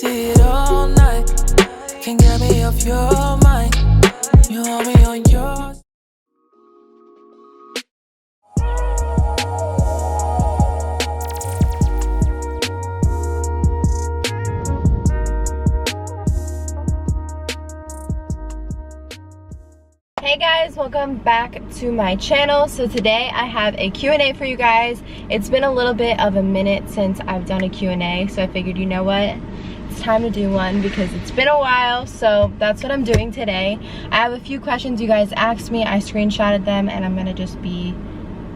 see it all night. Can't get me off your mind. You want me on yours. Hey guys, welcome back to my channel. So today I have a Q&A for you guys. It's been a little bit of a minute since I've done a Q&A, so I figured, you know what, it's time to do one because it's been a while. So that's what I'm doing today. I have a few questions you guys asked me. I screenshotted them and I'm gonna just be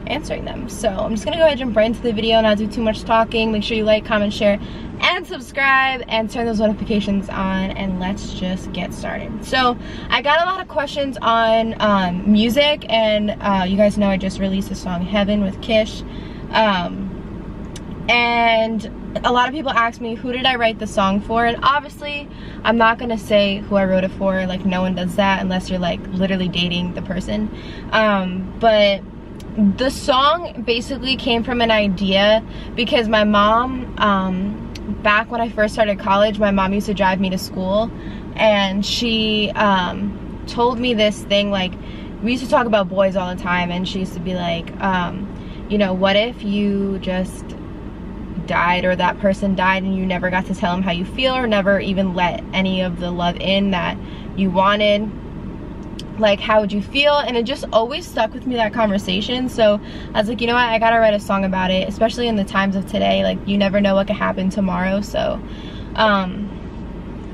answering them. So I'm just gonna go ahead and jump right into the video, not do too much talking. Make sure you like, comment, share, and subscribe, and turn those notifications on, and let's just get started. So I got a lot of questions on music, and you guys know I just released the song Heaven with Kish, and a lot of people asked me, who did I write the song for? And obviously I'm not gonna say who I wrote it for. Like, no one does that unless you're like literally dating the person. But the song basically came from an idea because my mom, back when I first started college, my mom used to drive me to school, and she told me this thing, like, we used to talk about boys all the time, and she used to be like, you know, what if you just died, or that person died, and you never got to tell them how you feel, or never even let any of the love in that you wanted? Like, how would you feel? And it just always stuck with me, that conversation. So I was like, you know what, I gotta write a song about it, especially in the times of today. Like, you never know what could happen tomorrow. So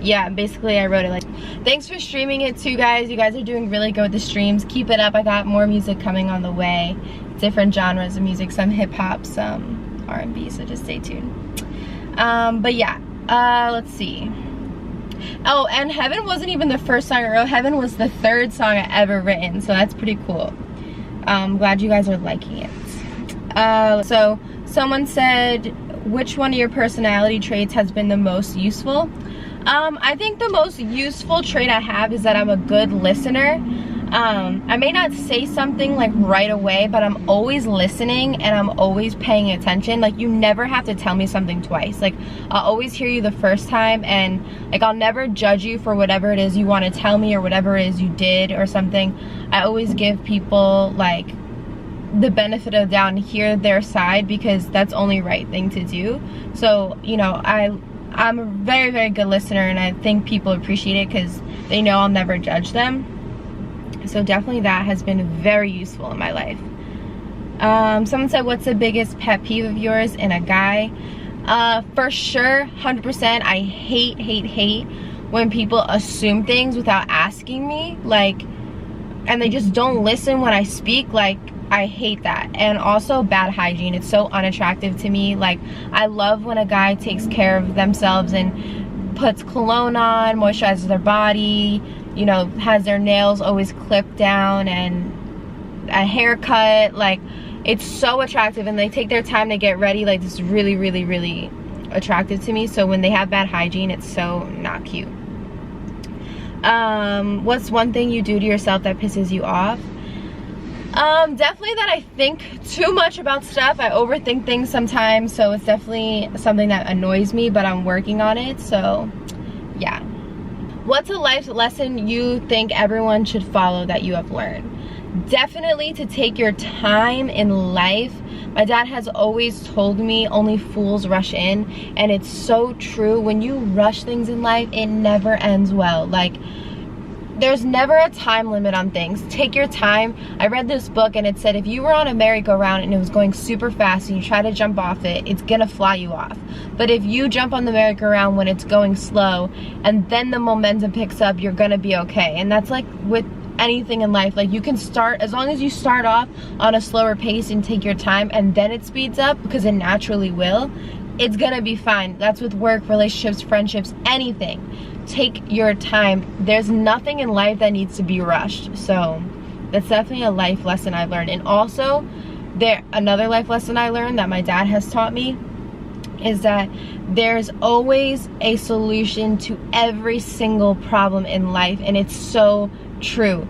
yeah, basically I wrote it. Like, thanks for streaming it too, guys. You guys are doing really good with the streams. Keep it up. I got more music coming on the way, different genres of music, some hip-hop, some R&B, so just stay tuned. But yeah, let's see. Oh, and Heaven wasn't even the first song I wrote. Heaven was the third song I ever written, so that's pretty cool. I'm glad you guys are liking it. So someone said, which one of your personality traits has been the most useful? I think the most useful trait I have is that I'm a good listener. I may not say something like right away, but I'm always listening and I'm always paying attention. Like, you never have to tell me something twice. Like, I'll always hear you the first time, and like, I'll never judge you for whatever it is you want to tell me or whatever it is you did or something. I always give people like the benefit of the doubt and hear their side, because that's only right thing to do. So, you know, I'm a very, very good listener, and I think people appreciate it because they know I'll never judge them. So definitely that has been very useful in my life. Someone said, what's the biggest pet peeve of yours in a guy? For sure, 100%, I hate when people assume things without asking me, like, and they just don't listen when I speak. Like, I hate that. And also bad hygiene. It's so unattractive to me. Like, I love when a guy takes care of themselves and puts cologne on, moisturizes their body, you know, has their nails always clipped down and a haircut. Like, it's so attractive, and they take their time to get ready. Like, it's really, really, really attractive to me. So when they have bad hygiene, it's so not cute. What's one thing you do to yourself that pisses you off? Definitely that I think too much about stuff. I overthink things sometimes, so it's definitely something that annoys me, but I'm working on it. So yeah. What's a life lesson you think everyone should follow that you have learned? Definitely to take your time in life. My dad has always told me only fools rush in, and it's so true. When you rush things in life, it never ends well. Like, there's never a time limit on things. Take your time. I read this book and it said if you were on a merry-go-round and it was going super fast and you try to jump off it, it's gonna fly you off. But if you jump on the merry-go-round when it's going slow and then the momentum picks up, you're gonna be okay. And that's like with anything in life. Like, you can start, as long as you start off on a slower pace and take your time, and then it speeds up, because it naturally will, it's gonna be fine. That's with work, relationships, friendships, anything. Take your time. There's nothing in life that needs to be rushed. So that's definitely a life lesson I've learned. And also, another life lesson I learned that my dad has taught me is that there's always a solution to every single problem in life. And it's so true.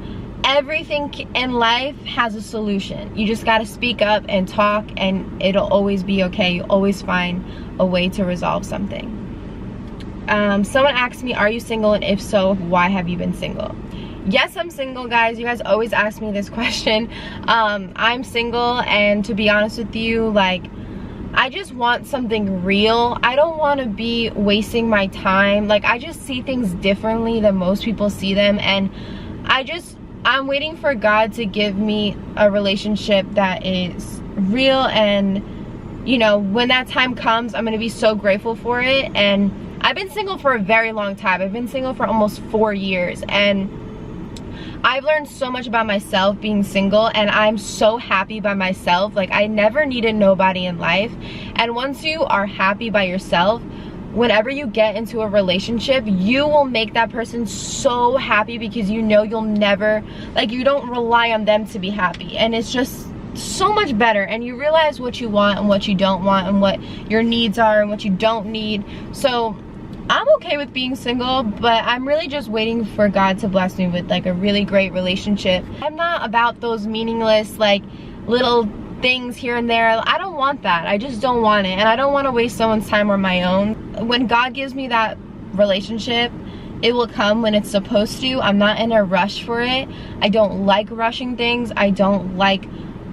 Everything in life has a solution. You just got to speak up and talk, and it'll always be okay. You always find a way to resolve something. Someone asked me, are you single, and if so, why have you been single? Yes, I'm single, guys. You guys always ask me this question. I'm single, and to be honest with you, like, I just want something real. I don't want to be wasting my time. Like, I just see things differently than most people see them, and I'm waiting for God to give me a relationship that is real, and you know, when that time comes, I'm gonna be so grateful for it. And I've been single for a very long time. I've been single for almost 4 years, and I've learned so much about myself being single, and I'm so happy by myself. Like, I never needed nobody in life. And once you are happy by yourself, whenever you get into a relationship, you will make that person so happy, because you know you'll never, like, you don't rely on them to be happy. And it's just so much better, and you realize what you want and what you don't want, and what your needs are and what you don't need. So I'm okay with being single, but I'm really just waiting for God to bless me with like a really great relationship. I'm not about those meaningless like little things here and there. I don't want that. I just don't want it, and I don't want to waste someone's time or my own. When God gives me that relationship, it will come when it's supposed to. I'm not in a rush for it. I don't like rushing things. I don't like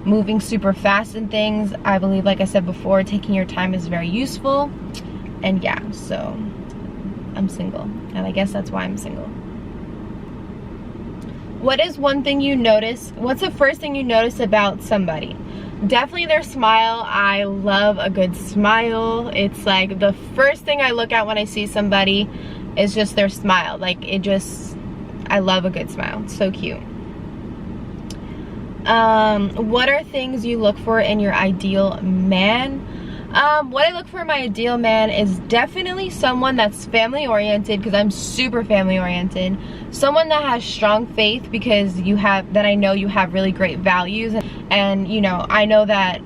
moving super fast in things. I believe, like I said before, taking your time is very useful. And yeah, so I'm single, and I guess that's why I'm single. What is one thing you notice? What's the first thing you notice about somebody? Definitely their smile. I love a good smile. It's like the first thing I look at when I see somebody is just their smile. Like, it just, I love a good smile. It's so cute. What are things you look for in your ideal man? What I look for in my ideal man is definitely someone that's family oriented, because I'm super family oriented. Someone that has strong faith, because I know you have really great values, and you know, I know that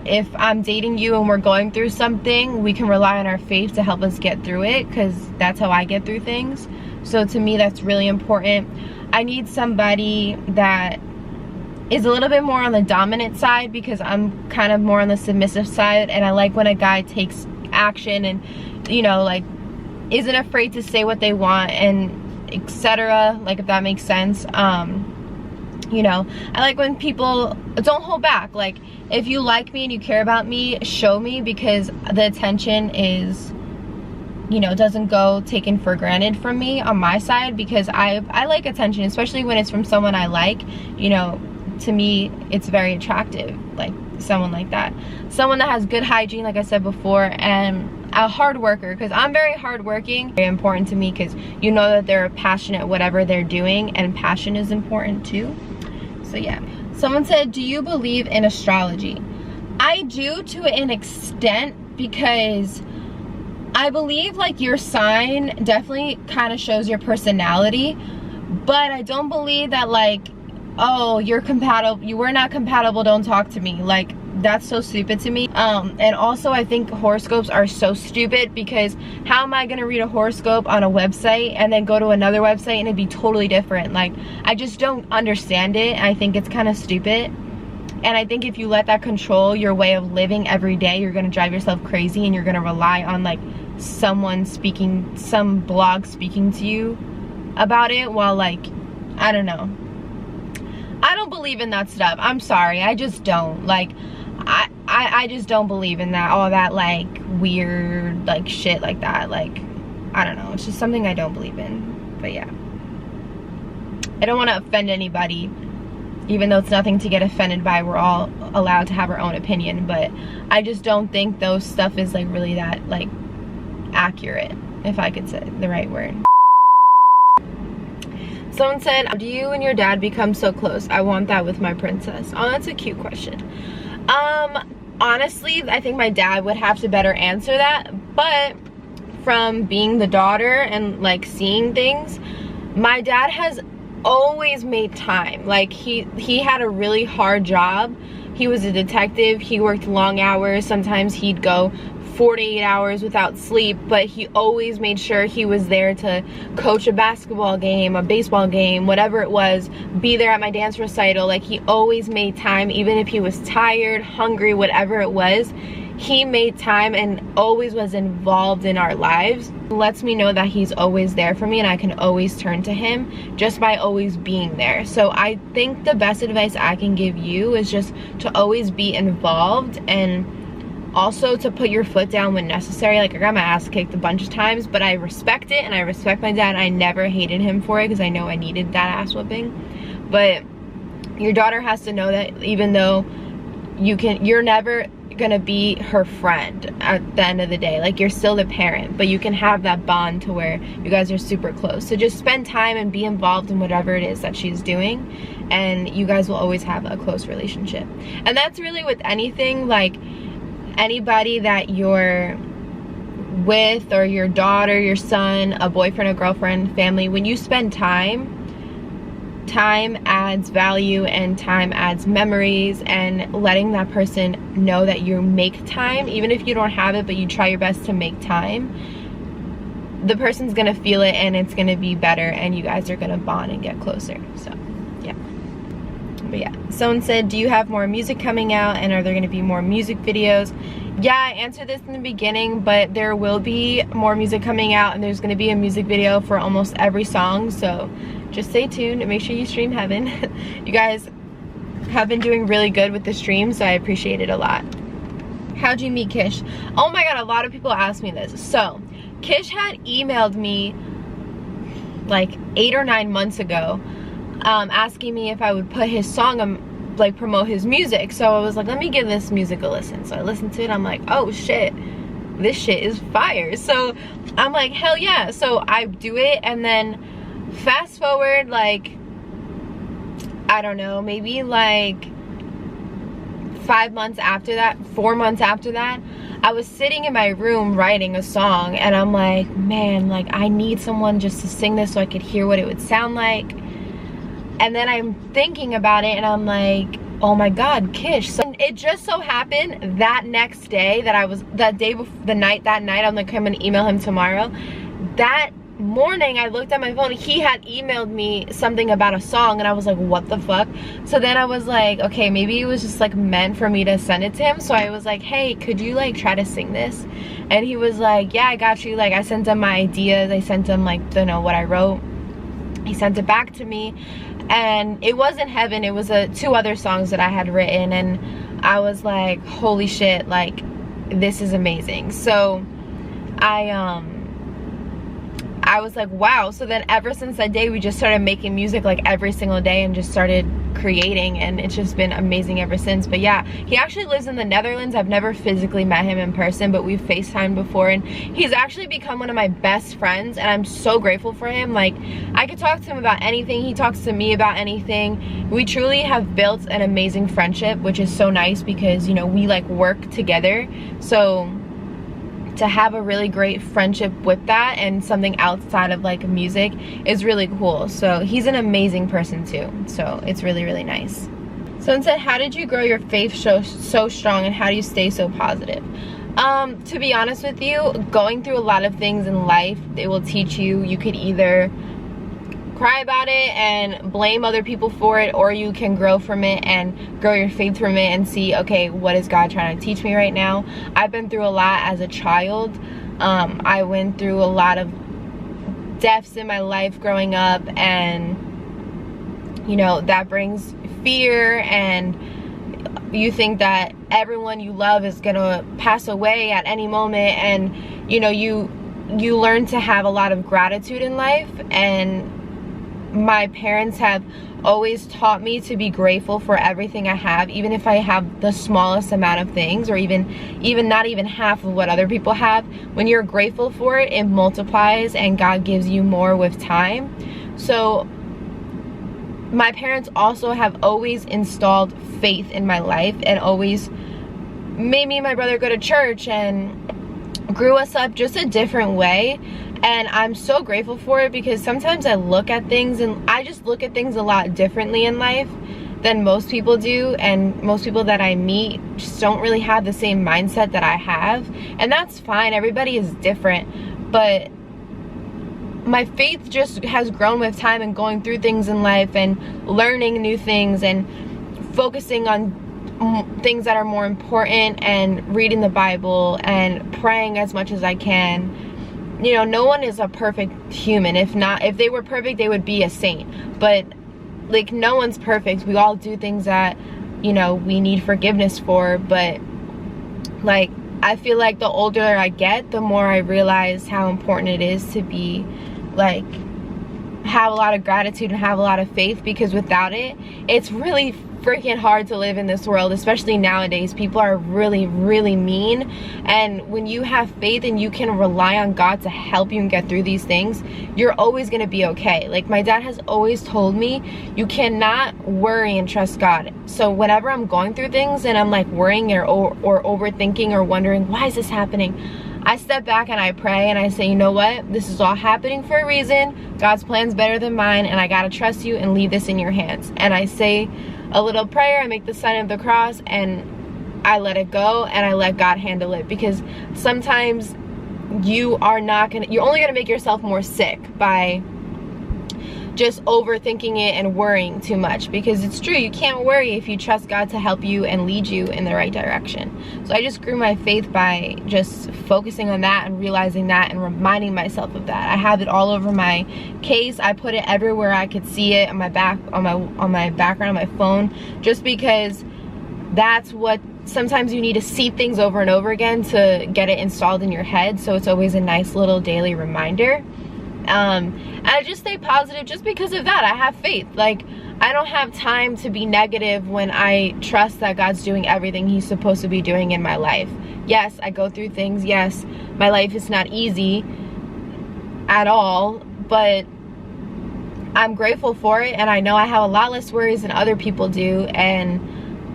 if I'm dating you and we're going through something, we can rely on our faith to help us get through it, because that's how I get through things. So to me, that's really important. I need somebody that is a little bit more on the dominant side, because I'm kind of more on the submissive side, and I like when a guy takes action and, you know, like, isn't afraid to say what they want, and etc., like, if that makes sense. You know, I like when people don't hold back. Like, if you like me and you care about me, show me, because the attention is, you know, doesn't go taken for granted from me on my side, because I like attention, especially when it's from someone I like. You know, to me, it's very attractive, like someone like that. Someone that has good hygiene, like I said before, and a hard worker, because I'm very hardworking. Very important to me, because you know that they're passionate at whatever they're doing, and passion is important too. So yeah. Someone said, do you believe in astrology? I do, to an extent, because I believe like your sign definitely kind of shows your personality, but I don't believe that like, oh, you're compatible, you were not compatible, don't talk to me. Like, that's so stupid to me. And also I think horoscopes are so stupid, because how am I gonna read a horoscope on a website and then go to another website and it'd be totally different? Like, I just don't understand it. I think it's kind of stupid, and I think if you let that control your way of living every day, you're gonna drive yourself crazy, and you're gonna rely on like someone speaking, some blog speaking to you about it, while like, I don't know, I don't believe in that stuff. I'm sorry, I just don't. Like, I just don't believe in that, all that like weird like shit like that. Like, I don't know, it's just something I don't believe in. But yeah, I don't want to offend anybody, even though it's nothing to get offended by. We're all allowed to have our own opinion, but I just don't think those stuff is like really that like accurate, if I could say the right word. Someone said, do you and your dad become so close? I want that with my princess. Oh, that's a cute question. Honestly, I think my dad would have to better answer that, but from being the daughter and like seeing things, my dad has always made time. Like, he had a really hard job. He was a detective. He worked long hours. Sometimes he'd go 48 hours without sleep, but he always made sure he was there to coach a basketball game, a baseball game, whatever it was, be there at my dance recital. Like, he always made time, even if he was tired, hungry, whatever it was. he made time and always was involved in our lives. It lets me know that he's always there for me and I can always turn to him just by always being there. So I think the best advice I can give you is just to always be involved, and also to put your foot down when necessary. Like, I got my ass kicked a bunch of times, but I respect it, and I respect my dad. I never hated him for it because I know I needed that ass whooping. But your daughter has to know that even though you're never gonna be her friend at the end of the day. Like, you're still the parent, but you can have that bond to where you guys are super close. So just spend time and be involved in whatever it is that she's doing, and you guys will always have a close relationship. And that's really with anything, like anybody that you're with, or your daughter, your son, a boyfriend, a girlfriend, family. When you spend time adds value, and time adds memories, and letting that person know that you make time, even if you don't have it, but you try your best to make time, the person's gonna feel it, and it's gonna be better, and you guys are gonna bond and get closer. So yeah. But yeah, someone said, do you have more music coming out, and are there gonna be more music videos? Yeah, I answered this in the beginning, but there will be more music coming out, and there's gonna be a music video for almost every song, so just stay tuned and make sure you stream Heaven. You guys have been doing really good with the stream, so I appreciate it a lot. How'd you meet Kish? Oh my god, a lot of people ask me this. So Kish had emailed me like 8 or 9 months ago, asking me if I would put his song, like promote his music. So I was like, let me give this music a listen. So I listened to it, I'm like, oh shit, this shit is fire. So I'm like, hell yeah. So I do it, and then fast forward, like, I don't know, maybe like 5 months after that, 4 months after that, I was sitting in my room writing a song, and I'm like, man, like, I need someone just to sing this so I could hear what it would sound like. And then I'm thinking about it, and I'm like, oh my god, Kish. So it just so happened that next day that that night, I'm like, I'm gonna email him tomorrow. That morning I looked at my phone, he had emailed me something about a song, and I was like, what the fuck? So then I was like, okay, maybe it was just like meant for me to send it to him. So I was like, hey, could you like try to sing this? And he was like, yeah, I got you. Like, I sent him my ideas, I sent him like, you know, what I wrote. He sent it back to me, and it wasn't Heaven, it was 2 other songs that I had written, and I was like, holy shit, like, this is amazing. So I was like, wow. So then ever since that day, we just started making music like every single day, and just started creating, and it's just been amazing ever since. But yeah, he actually lives in the Netherlands. I've never physically met him in person, but we've FaceTimed before, and he's actually become one of my best friends, and I'm so grateful for him. Like, I could talk to him about anything, he talks to me about anything. We truly have built an amazing friendship, which is so nice because, you know, we like work together. So to have a really great friendship with that, and something outside of like music, is really cool. So he's an amazing person too, so it's really, really nice. Someone said, how did you grow your faith so strong, and how do you stay so positive? To be honest with you, going through a lot of things in life, it will teach you. You could either cry about it and blame other people for it, or you can grow from it and grow your faith from it and see, okay, what is God trying to teach me right now? I've been through a lot as a child. I went through a lot of deaths in my life growing up, and you know, that brings fear, and you think that everyone you love is gonna pass away at any moment, and you know, you learn to have a lot of gratitude in life. And my parents have always taught me to be grateful for everything I have, even if I have the smallest amount of things, or even not even half of what other people have. When you're grateful for it, it multiplies, and God gives you more with time. So my parents also have always installed faith in my life, and always made me and my brother go to church, and grew us up just a different way. And I'm so grateful for it, because sometimes I look at things, and I just look at things a lot differently in life than most people do, and most people that I meet just don't really have the same mindset that I have, and that's fine. Everybody is different, but my faith just has grown with time, and going through things in life, and learning new things, and focusing on things that are more important, and reading the Bible and praying as much as I can. You know, no one is a perfect human. If they were perfect, they would be a saint. But like, no one's perfect. We all do things that, you know, we need forgiveness for. But like, I feel like the older I get, the more I realize how important it is to be like, have a lot of gratitude and have a lot of faith, because without it, it's really freaking hard to live in this world, especially nowadays. People are really, really mean. And when you have faith and you can rely on God to help you and get through these things, you're always gonna be okay. Like, my dad has always told me, you cannot worry and trust God. So whenever I'm going through things and I'm like worrying or overthinking or wondering, why is this happening? I step back and I pray and I say, you know what? This is all happening for a reason. God's plan's better than mine, and I gotta trust you and leave this in your hands. And I say a little prayer, I make the sign of the cross, and I let it go, and I let God handle it. Because sometimes you're only gonna make yourself more sick by just overthinking it and worrying too much. Because it's true, you can't worry if you trust God to help you and lead you in the right direction. So I just grew my faith by just focusing on that and realizing that and reminding myself of that. I have it all over my case. I put it everywhere I could see it, on my back, on my background, on my phone, just because that's what sometimes you need to see things over and over again to get it installed in your head. So it's always a nice little daily reminder. And I just stay positive just because of that. I have faith. Like, I don't have time to be negative when I trust that God's doing everything He's supposed to be doing in my life. Yes, I go through things. Yes, my life is not easy at all, but I'm grateful for it, and I know I have a lot less worries than other people do, and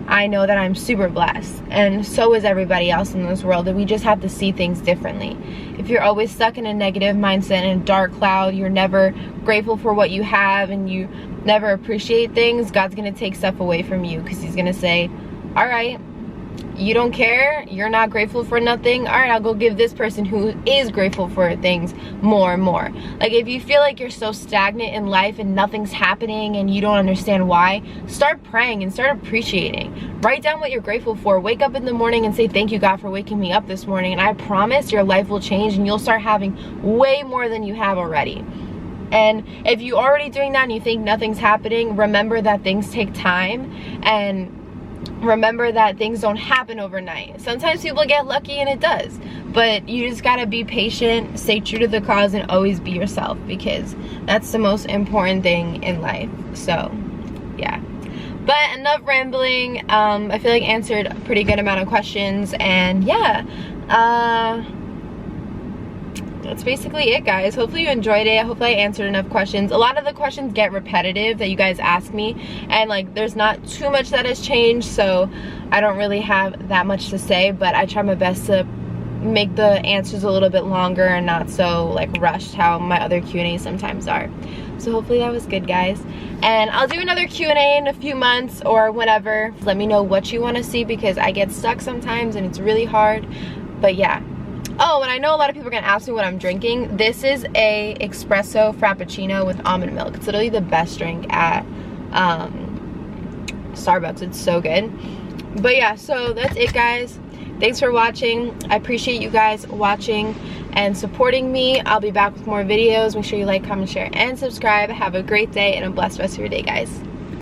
I know that I'm super blessed, and so is everybody else in this world, and we just have to see things differently. If you're always stuck in a negative mindset and a dark cloud, you're never grateful for what you have, and you never appreciate things, God's gonna take stuff away from you, because He's gonna say, all right, you don't care, you're not grateful for nothing, all right, I'll go give this person who is grateful for things more and more. Like, if you feel like you're so stagnant in life and nothing's happening and you don't understand why, start praying and start appreciating. Write down what you're grateful for. Wake up in the morning and say, thank you, God, for waking me up this morning, and I promise your life will change and you'll start having way more than you have already. And if you're already doing that and you think nothing's happening, remember that things take time, and remember that things don't happen overnight. Sometimes people get lucky and it does, but you just gotta be patient, stay true to the cause, and always be yourself, because that's the most important thing in life. So yeah, but enough rambling. I feel like I answered a pretty good amount of questions, and yeah, that's basically it, guys. Hopefully you enjoyed it. Hopefully I answered enough questions. A lot of the questions get repetitive that you guys ask me, and like, there's not too much that has changed, so I don't really have that much to say, but I try my best to make the answers a little bit longer and not so like rushed how my other Q&As sometimes are. So hopefully that was good, guys, and I'll do another Q&A in a few months or whenever. Let me know what you want to see, because I get stuck sometimes and it's really hard. But yeah. Oh, and I know a lot of people are gonna ask me what I'm drinking. This is a espresso frappuccino with almond milk. It's literally the best drink at Starbucks. It's so good. But yeah, so that's it, guys. Thanks for watching. I appreciate you guys watching and supporting me. I'll be back with more videos. Make sure you like, comment, share, and subscribe. Have a great day and a blessed rest of your day, guys.